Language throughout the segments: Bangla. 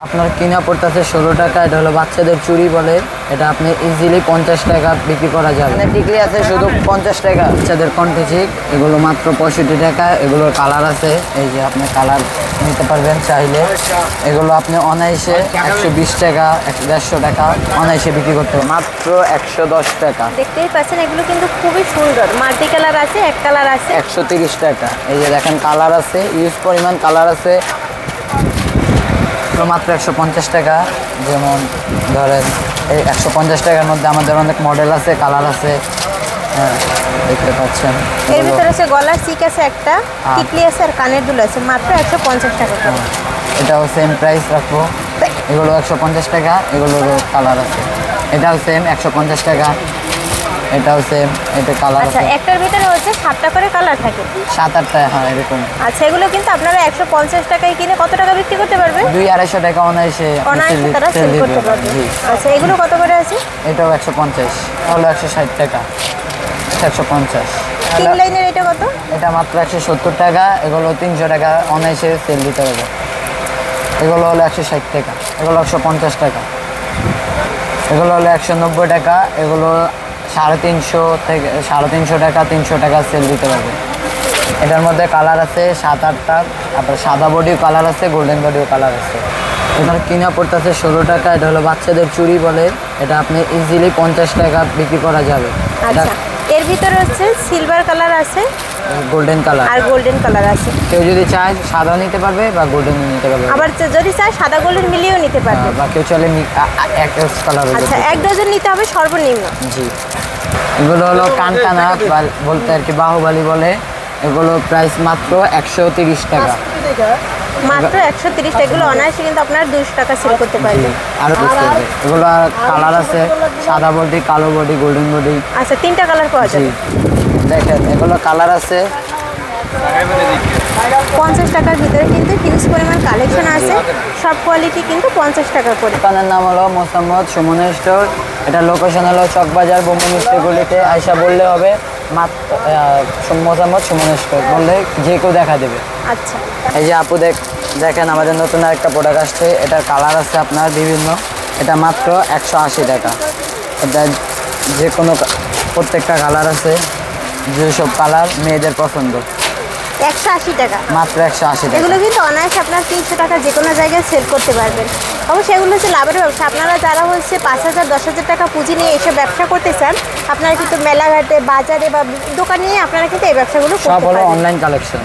আপনার কিনা পড়তেছে 16 টাকা। এটা হলো বাচ্চাদের চুড়ি বলে। এটা আপনি ইজিলি 50 টাকা বিক্রি করা যাবে। এখানে টিকলি আছে শুধু 50 টাকা। বাচ্চাদের কণ্ঠচিক এগুলো মাত্র 65 টাকা। এগুলোর কালার আছে, এই যে আপনি কালার নিতে পারবেন চাইলে। এগুলো আপনি অনায়াসে 120 টাকা 150 টাকা অনায়াসে বিক্রি করতে হবে, মাত্র 110 টাকা। দেখতেই পাচ্ছেন এগুলো কিন্তু খুবই সুন্দর, মাল্টি কালার আছে, এক কালার আছে। 130 টাকা। এই যে দেখেন কালার আছে, ইউজ পরিমাণ কালার আছে, মাত্র 150 টাকা। যেমন ধরেন এই 150 টাকার মধ্যে আমাদের অনেক মডেল আছে, কালার আছে। হ্যাঁ, দেখতে পাচ্ছেন। এর ভিতরে আছে গলার চিক আছে একটা, টিকলি আছে আর কানের দুল আছে, মাত্র 150 টাকা করে। এটাও সেম প্রাইস রাখবো। এগুলো 150 টাকা, এগুলোরও কালার আছে। এটাও সেম 150 টাকা, এটাও সেম, এটা কালার আচ্ছা, আছে। একটার ভিতরে হচ্ছে 7টা করে কালার থাকে, 7-8টা, হ্যাঁ এরকম। আচ্ছা, এগুলো কিন্তু আপনারা 150 টাকায় কিনে কত টাকা বিক্রি করতে পারবেন? 200-250 টাকা অনায়াসে তারা সেল করতে পারবে। আচ্ছা, এগুলো কত করে আছে? এটাও 150, হলো 160 টাকা, 150। তিন লাইনের এটা কত? এটা মাত্র 170 টাকা। এগুলো 300 টাকা অনায়াসে সেল দিতে হবে। এগুলো হলো 160 টাকা, এগুলো 150 টাকা, এগুলো হলো 190 টাকা। এগুলো 350 থেকে 350 টাকা, 300 টাকা সেল দিতে পারবে। এটার মধ্যে কালার আছে 7-8টা। তারপর সাদা বডিও কালার আছে, গোল্ডেন বডিও কালার আছে। এটার কিনা পড়তেছে 16 টাকা। এটা হলো বাচ্চাদের চুড়ি বলে। এটা আপনি ইজিলি 50 টাকা বিক্রি করা যাবে। আচ্ছা, এর ভিতরে হচ্ছে সিলভার কালার আছে, গোল্ডেন কালার আর গোল্ডেন কালার আছে। কেউ যদি চায় সাদা নিতে পারবে বা গোল্ডেন নিতে পারবে, আবার যদি চায় সাদা গোল্ডেন মিলিয়েও নিতে পারবে। বা কেউ চলে এক কালার। আচ্ছা, 1 ডজন নিতে হবে সর্বনিম্ন। জি, এগুলো হলো কানকানা বলতে আর কি, বাহুবালি বলে। এগুলো প্রাইস মাত্র 130 টাকা, মাত্র 130 টাকা। এগুলো অনায়াসে কিন্তু আপনার 200 টাকা সেল করতে পারবেন। আরো এগুলো কালার আছে, সাদা বডি, কালো বডি, গোল্ডেন বডি। আচ্ছা, 3টা কালার পাওয়া জি, যাবে। দেখেন এগুলো কালার আছে। 50 টাকার ভিতরে কিন্তু হিউজ পরিমাণ কালেকশন আছে, সব কোয়ালিটি কিন্তু 50 টাকা করে। দোকানের নাম হলো মোসাম্মদ সুমনের স্টোর। এটা লোকেশন হলো চকবাজার বোম্বে মিষ্টিগুলিতে আয়সা বললে হবে। মাত্র মোসাম্মদ সুমনের স্টোর বললে যে কেউ দেখা দেবে। আচ্ছা, এই যে আপু দেখেন আমাদের নতুন একটা প্রোডাক্ট আসছে। এটার কালার আছে আপনার বিভিন্ন। এটা মাত্র 180 টাকা। এটা যে কোনো প্রত্যেকটা কালার আছে, যেসব কালার মেয়েদের পছন্দ। 180 টাকা, মাত্র 180 টাকা। এগুলো কিন্তু অনায়াসে আপনার 300 টাকা যে কোনো জায়গায় সেল করতে পারবেন। অবশ্যই এগুলো হচ্ছে লাভের ব্যবসা। আপনারা যারা হচ্ছে 5,000 10,000 টাকা পুঁজি নিয়ে এসে ব্যবসা করতে চান, আপনারা কিন্তু মেলাঘাটে, বাজারে বা দোকানে আপনারা কিন্তু এই ব্যবসাগুলো সব করতে হলো পারেন। Online collection.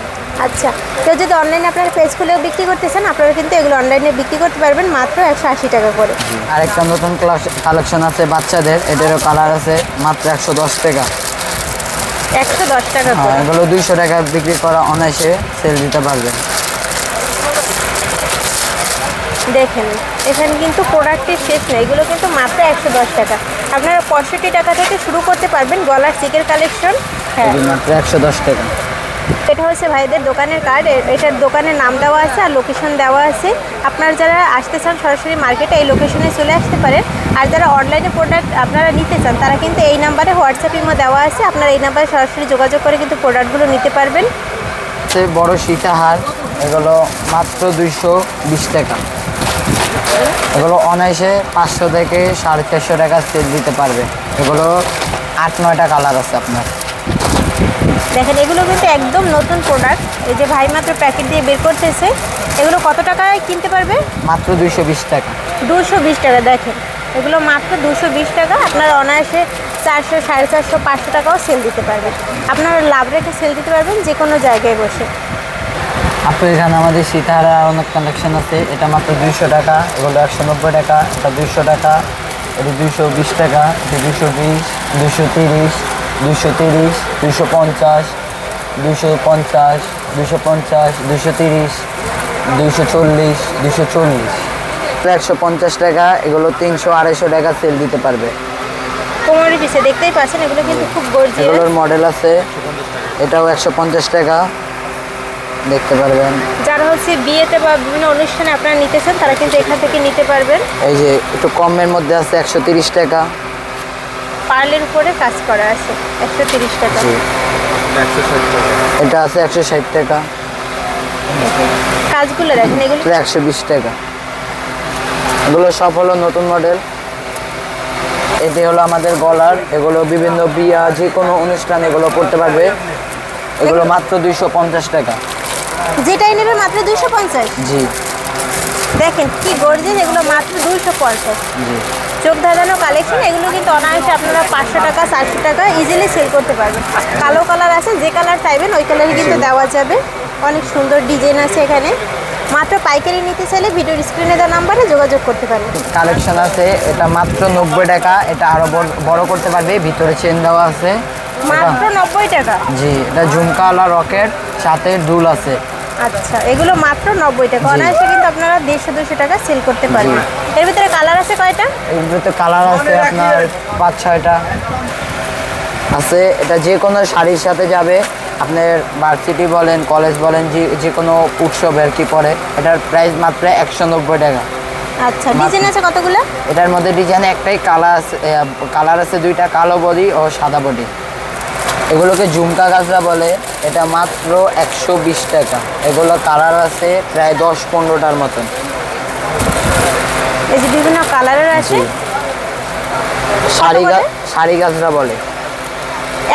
আচ্ছা, কেউ যদি অনলাইনে আপনার পেজ খুলেও বিক্রি করতে চান, আপনারা কিন্তু এগুলো অনলাইনে বিক্রি করতে পারবেন মাত্র 180 টাকা করে। আরেকটা নতুন কালেকশন আছে বাচ্চাদের, এটারও কালার আছে, মাত্র 110 টাকা। 110 টাকা করে। এগুলো 200 টাকা বিক্রি করা অনায়াসে সেল দিতে পারবে। দেখেন এখানে কিন্তু প্রোডাক্টের শেষ নেই, এগুলো কিন্তু মাত্র 110 টাকা। আপনারা 65 টাকা থেকে শুরু করতে পারবেন গলার চিকের কালেকশন। হ্যাঁ, মাত্র 110 টাকা। এটা হচ্ছে ভাইদের দোকানের কার্ড। এটার দোকানের নাম দেওয়া আছে আর লোকেশন দেওয়া আছে। আপনারা যারা আসতে চান সরাসরি মার্কেটে এই লোকেশনে চলে আসতে পারেন। আর যারা অনলাইনে প্রোডাক্ট আপনারা নিতে চান, তারা কিন্তু এই নাম্বারে হোয়াটসঅ্যাপ ইমো দেওয়া আছে, আপনারা এই নাম্বারে সরাসরি যোগাযোগ করে কিন্তু প্রোডাক্টগুলো নিতে পারবেন। বড় সীতাহার, এগুলো মাত্র 220 টাকা। এগুলো অনায়াসে 500 থেকে 450 টাকা সেল দিতে পারবে। এগুলো 8-9টা কালার আছে আপনার। দেখেন এগুলো কিন্তু একদম নতুন প্রোডাক্ট। এই যে ভাই মাত্র প্যাকেট দিয়ে বের করতেছে। এগুলো কত টাকায় কিনতে পারবে? মাত্র 220 টাকা। 220 টাকা। দেখেন এগুলো মাত্র 220 টাকা। আপনারা অনায়াসে 400, 450, 500 টাকাও সেল দিতে পারবেন। আপনারা লাভ রেখে সেল দিতে পারবেন যে কোনো জায়গায় বসে। আপনার এখানে আমাদের সীতাহারা অনেক কালেকশন আছে। এটা মাত্র 200 টাকা, এগুলো 190 টাকা, এটা 200 টাকা, এটা 220 টাকা, এটা 220, 230, 230, 250, 250, 250, 230, 240, 240, 150 টাকা। এগুলো 300-250 টাকা সেল দিতে পারবে। কোমরের পিছে দেখতেই পাচ্ছেন এগুলো কিন্তু খুব গর্জিয়াস। এগুলোর মডেল আছে, এটাও 150 টাকা দেখতে পারবেন। যারা হচ্ছে বিয়েতে বা বিভিন্ন অনুষ্ঠানে আপনারা নিতে চান, তারা কিন্তু এখান থেকে নিতে পারবেন। এই যে একটু কমের মধ্যে আছে 130 টাকা। পার্লের উপরে কাজ করা আছে 130 টাকা। এটা আছে 160 টাকা। কাজগুলো দেখেন, এগুলো 120 টাকা। এগুলো সব হলো নতুন মডেল। এটি হলো আমাদের গলার, এগুলো বিভিন্ন বিয়া যে কোনো অনুষ্ঠান এগুলো পড়তে পারবে। এগুলো মাত্র 250 টাকা। যেটাই নেবে মাত্র 250। জি দেখেন কি গর্জিয়াস, এগুলো মাত্র 250। জি। চোখ ধাঁধানো কালেকশন, এগুলো কিন্তু অনায়াসে আপনারা 500 টাকা 400 টাকা ইজিলি সেল করতে পারবেন। কালো কালার আছে, যে কালার চাইবেন ওই কালারই কিন্তু দেওয়া যাবে। অনেক সুন্দর ডিজাইন আছে এখানে। মাত্র পাইকারি নিতে চাইলে ভিডিওর স্ক্রিনে দেওয়া নাম্বারে যোগাযোগ করতে পারেন। কালেকশন আছে, এটা মাত্র 90 টাকা। এটা আরো বড় করতে পারবে, ভিতরে চেন দেওয়া আছে। মাত্র 90 টাকা। জি, এটা ঝুমকাওয়ালা রকেট, সাথে দুল আছে। আচ্ছা, এগুলো মাত্র 90 টাকা। অনায়াসে কিন্তু আপনারা 150-200 টাকা সেল করতে পারবেন। এর ভিতরে কালার আছে কয়টা? এর ভিতরে কালার আছে আপনার 5-6টা আছে। এটা যে কোনো শাড়ির সাথে যাবে, আপনার ভার্সিটি বলেন, কলেজ বলেন, যে কোনো উৎসবে আর কি পরে। এটার প্রাইস মাত্র 190 টাকা। আচ্ছা, ডিজাইন আছে কতগুলো? এটার মধ্যে ডিজাইন একটাই, কালার আছে 2টা, কালো বডি ও সাদা বডি। এগুলোকে ঝুমকা গাজরা বলে। এটা মাত্র 120 টাকা। এগুলো কালার আছে প্রায় 10-15টার মতন। এই যে বিভিন্ন কালারের আছে। শাড়ি গাজরা বলে।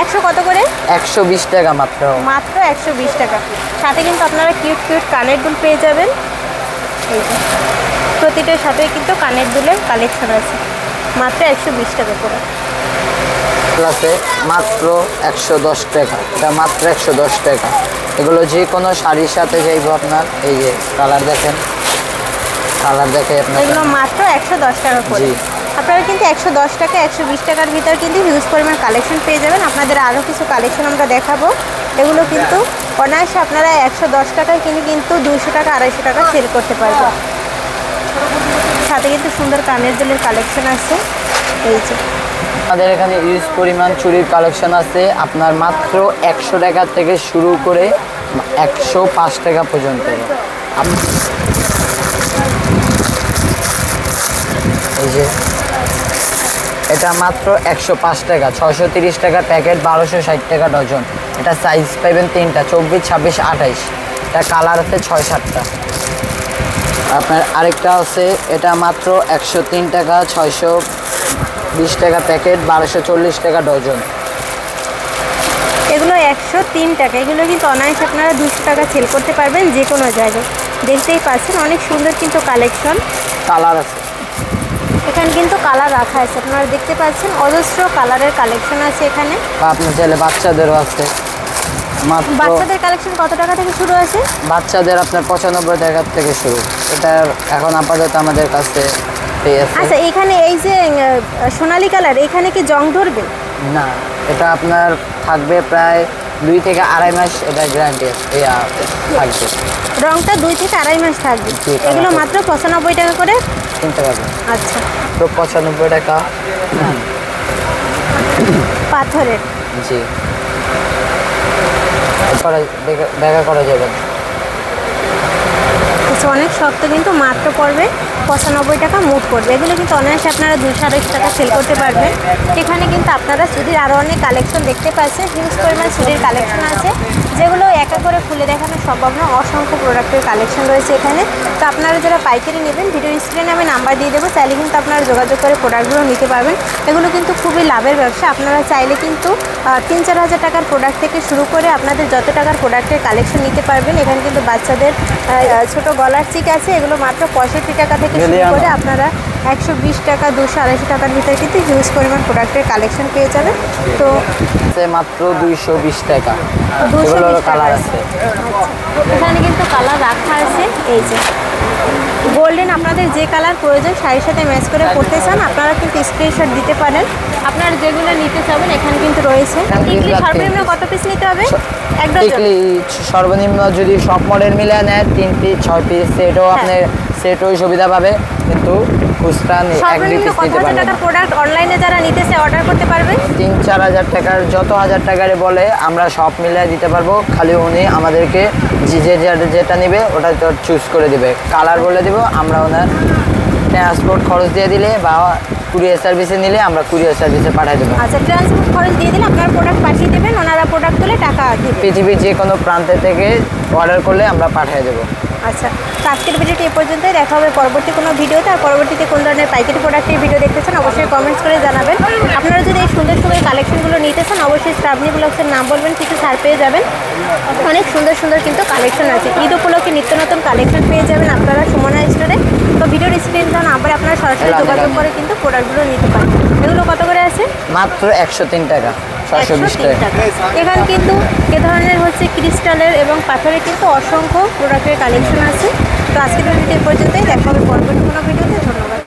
100 কত করে? 120 টাকা মাত্র। মাত্র 120 টাকা। সাথে কিন্তু আপনারা কিউট কানের দুল পেয়ে যাবেন। এই যে প্রতিটার সাথে কিন্তু কানের দুলের কালেকশন আছে, মাত্র 120 টাকা করে। আছে মাত্র 110 টাকা। এটা মাত্র 110 টাকা। এগুলো যে কোনো শাড়ির সাথে যাইব আপনার। এই যে কালার দেখেন, কালার দেখে আপনার। এগুলো মাত্র 110 টাকা করে। আপনারা কিন্তু 110 টাকা 120 টাকার ভিতর কিন্তু হিউজ পরিমাণ কালেকশন পেয়ে যাবেন। আপনাদের আরও কিছু কালেকশন আমরা দেখাবো। এগুলো কিন্তু অনায়াসে আপনারা 110 টাকায় কিন্তু 200 টাকা 250 টাকা সেল করতে পারবেন। সাথে কিন্তু সুন্দর কানের দুলের কালেকশন আছে। এই যে আমাদের এখানে ইউজ পরিমাণ চুড়ির কালেকশন আছে আপনার মাত্র 100 টাকা থেকে শুরু করে 105 টাকা পর্যন্ত। এই যে এটা মাত্র 105 টাকা, 630 টাকা প্যাকেট, 1260 টাকা ডজন। এটা সাইজ পাইবেন 3টা, 24, 26, 28। এটা কালার আছে 6-7টা। আপনার আরেকটা আছে, এটা মাত্র 103 টাকা, 620 টাকা প্যাকেট, 1240 টাকা ডজন। এগুলো 103 টাকা। এগুলো কিন্তু অনায়াসে আপনারা 200 টাকা সেল করতে পারবেন যে কোনো জায়গায়। দেখতেই পাচ্ছেন অনেক সুন্দর কিন্তু কালেকশন। কালার আছে, এখানে কিন্তু কালার রাখা আছে, আপনারা দেখতে পাচ্ছেন অজস্র কালারের কালেকশন আছে এখানে। আপনার চাইলে বাচ্চাদেরও আছে। মাত্র বাচ্চাদের কালেকশন কত টাকা থেকে শুরু আছে? বাচ্চাদের আপনার 95 টাকা থেকে শুরু। এটা এখন আপাতত আমাদের কাছে পেয়েছে। আচ্ছা, এখানে এই যে সোনালী কালার, এখানে কি জং ধরবে? না, এটা আপনার থাকবে প্রায় 2 থেকে 2.5 মাস। এটা গ্যারান্টি থাকবে। রংটা 2 থেকে 2.5 মাস থাকবে। এগুলো মাত্র 95 টাকা করে কিনতে পারবেন। আচ্ছা, তো 95 টাকা পাথরের। জি, দেখা করা যাবে। অনেক শক্ত কিন্তু মাত্র পড়বে 95 টাকা মুঠ পড়বে। এগুলো কিন্তু অনায়াসে আপনারা 200-250 টাকা সেল করতে পারবেন। এখানে কিন্তু আপনারা চুড়ির আরও অনেক কালেকশন দেখতে পাচ্ছেন। হিউজ পরিমাণ চুড়ির কালেকশন আছে, যেগুলো একা করে খুলে দেখানো সম্ভব না। অসংখ্য প্রোডাক্টের কালেকশন রয়েছে এখানে। তো আপনারা যারা পাইকারি নেবেন, ভিডিও স্ক্রিনে আমি নাম্বার দিয়ে দেবো, চাইলে কিন্তু আপনারা যোগাযোগ করে প্রোডাক্টগুলো নিতে পারবেন। এগুলো কিন্তু খুবই লাভের ব্যবসা। আপনারা চাইলে কিন্তু 3-4 হাজার টাকার প্রোডাক্ট থেকে শুরু করে আপনাদের যত টাকার প্রোডাক্টের কালেকশন নিতে পারবেন। এখানে কিন্তু বাচ্চাদের ছোট গলার চিক আছে, এগুলো মাত্র 65 টাকা থেকে শুরু করে আপনারা 120 টাকা 200-250 টাকার ভিতরে কিন্তু হিউজ পরিমাণ প্রোডাক্টের কালেকশন পেয়ে যাবেন। তো মাত্র 220 টাকা। 220 কালার আছে। এখানে কিন্তু কালার রাখা আছে। এই যে গোল্ডেন, আপনাদের যে কালার প্রয়োজন শাড়ির সাথে ম্যাচ করে পরতে চান, আপনারা কিন্তু স্ক্রিনশট দিতে পারেন। আপনারা যেগুলো নিতে চাবেন এখানে কিন্তু রয়েছে। টিকলি সর্বনিম্ন কত পিস নিতে হবে? এক ডজন। টিকলি সর্বনিম্ন যদি সব মডেল মিলে নেয় 3 পিস 6 পিস, সেটাও আপনি সেটও সুবিধা পাবে, কিন্তু খুচরা সর্বনিম্ন কত হাজার টাকার প্রোডাক্ট অনলাইনে যারা নিতেছে অর্ডার করতে পারবে? 3-4 হাজার টাকার, যত হাজার টাকারে বলে আমরা সব মিলিয়ে দিতে পারবো। খালি উনি আমাদেরকে যেটা নেবে ওটা চুজ করে দিবে, কালার বলে দিব, আমরা ওনার ট্রান্সপোর্ট খরচ দিয়ে দিলে বা কুরিয়ার সার্ভিসে নিলে আমরা কুরিয়ার সার্ভিসে পাঠিয়ে দেবো। আচ্ছা, ট্রান্সপোর্ট খরচ দিয়ে দিলে আপনারা প্রোডাক্ট পাঠিয়ে দেবেন, ওনারা প্রোডাক্ট তুলে টাকা দিবে। পৃথিবীর যে কোনো প্রান্তে থেকে অর্ডার করলে আমরা পাঠিয়ে দেবো। আচ্ছা, তো আজকের ভিডিওটি এ পর্যন্তই। দেখা হবে পরবর্তী কোনো ভিডিওতে। আর পরবর্তীতে কোন ধরনের পাইকারি প্রোডাক্টের ভিডিও দেখতে চান অবশ্যই কমেন্টস করে জানাবেন। আপনারা যদি এই সুন্দর সুন্দর কালেকশনগুলো নিতে চান অবশ্যই শ্রাবণী ব্লগসের নাম বলবেন, কিছু ছাড় পেয়ে যাবেন। অনেক সুন্দর সুন্দর কিন্তু কালেকশন আছে। ঈদ উপলক্ষে নিত্য নতুন কালেকশন পেয়ে যাবেন আপনারা সুমনা স্টোরে। তো ভিডিওর স্ক্রিন দেওয়া নাম্বারে আপনারা সরাসরি যোগাযোগ করে কিন্তু প্রোডাক্টগুলো নিতে পারেন। এগুলো কত করে আছে? মাত্র 103 টাকা, 720 103 টাকা। টাকা। এখানে কিন্তু এ ধরনের হচ্ছে ক্রিস্টালের এবং পাথরের কিন্তু অসংখ্য প্রোডাক্টের কালেকশন আছে। তো আজকের ভিডিওটি এ পর্যন্তই। দেখা হবে পরবর্তী কোনো ভিডিওতে। ধন্যবাদ।